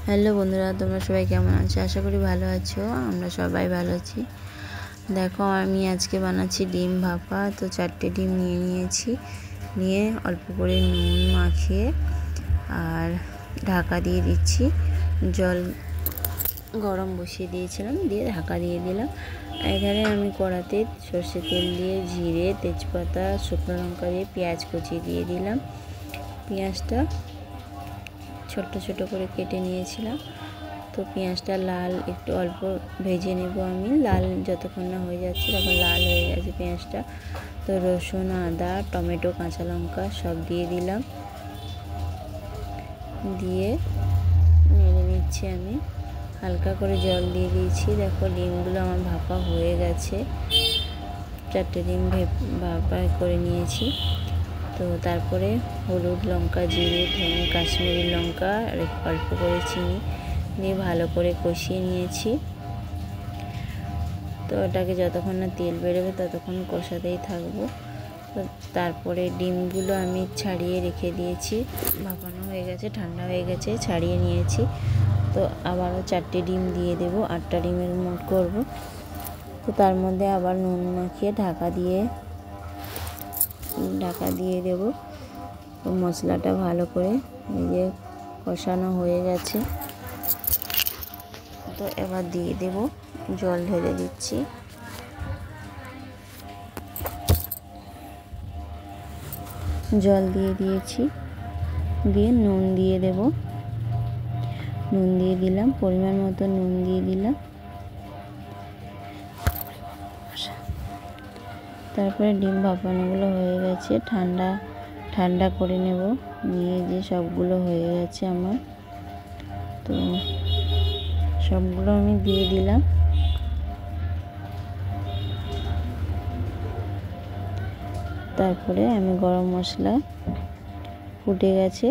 Hello বন্ধুরা, তোমরা সবাই কেমন আছো? আশা করি ভালো আছো। আমরা সবাই ভালো আছি। দেখো, আমি আজকে বানাচ্ছি ডিম ভাপা। তো 4টে ডিম নিয়েছি, নিয়ে অল্প করে নুন মাখিয়ে আর ঢাকা দিয়ে দিচ্ছি। জল গরম বসিয়ে দিয়েছিলাম, দিয়ে ঢাকা দিয়ে দিলাম। এখানে আমি কড়াতে সর্ষে তেল দিয়ে জিরে, তেজপাতা, শুকনো লঙ্কা দিয়ে পেঁয়াজ কুচিয়ে দিয়ে দিলাম। পেঁয়াজটা ছোট ছোট করে কেটে নিয়েছিলাম। তো পেঁয়াজটা লাল একটু অল্প ভেজে নেব আমি। লাল যতক্ষণ না হয়ে যাচ্ছে তখন লাল হয়ে গেছে পেঁয়াজটা। তো রসুন, আদা, টমেটো, কাঁচা লঙ্কা সব দিয়ে দিলাম, দিয়ে নেড়ে নিচ্ছি আমি। হালকা করে জল দিয়ে দিয়েছি। দেখো, ডিমগুলো আমার ভাপা হয়ে গেছে। 4টে ডিম ভাপা করে নিয়েছি। তো তারপরে হলুদ, লঙ্কা, জিরে, ধনে, কাশ্মীরি লঙ্কা আর অল্প করে চিনি দিয়ে ভালো করে কষিয়ে নিয়েছি। তো ওটাকে যতক্ষণ না তেল বেরোবে ততক্ষণ কষাতেই থাকবো। তো তারপরে ডিমগুলো আমি ছাড়িয়ে রেখে দিয়েছি। ভাপানো হয়ে গেছে, ঠান্ডা হয়ে গেছে, ছাড়িয়ে নিয়েছি। তো আবারও 4টে ডিম দিয়ে দেবো, 8টা ডিমের মোট করব। তো তার মধ্যে আবার নুন মাখিয়ে ঢাকা দিয়ে দেবো। তো মশলাটা ভালো করে এই যে কষানো হয়ে গেছে। তো এবার দিয়ে দেব, জল ঢেলে দিচ্ছি। জল দিয়ে দিয়েছি, দিয়ে নুন দিয়ে দেব। নুন দিয়ে দিলাম, পরিমাণ মতো নুন দিয়ে দিলাম। তারপরে ডিম ভাপানোগুলো হয়ে গেছে, ঠান্ডা করে নেব। নিয়ে যে সবগুলো হয়ে গেছে আমার, তো সবগুলো আমি দিয়ে দিলাম। তারপরে আমি গরম মশলা ফুটে গেছে।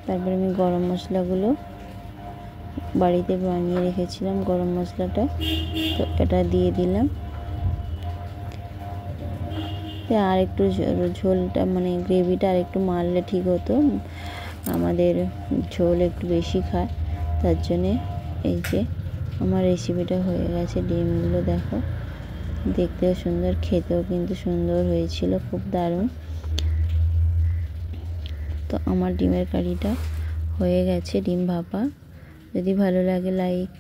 তারপরে আমি গরম মশলাগুলো বাড়িতে বানিয়ে রেখেছিলাম, গরম মশলাটা, তো এটা দিয়ে দিলাম। আর একটু ঝোলটা মানে গ্রেভিটা আর একটু মারলে ঠিক হতো। আমাদের ঝোল একটু বেশি খায়, তার জন্যে এই যে আমার রেসিপিটা হয়ে গেছে। ডিমগুলো দেখো, দেখতেও সুন্দর, খেতেও কিন্তু সুন্দর হয়েছিল, খুব দারুণ। তো আমার ডিমের কারিটা হয়ে গেছে, ডিম ভাপা। যদি ভালো লাগে লাইক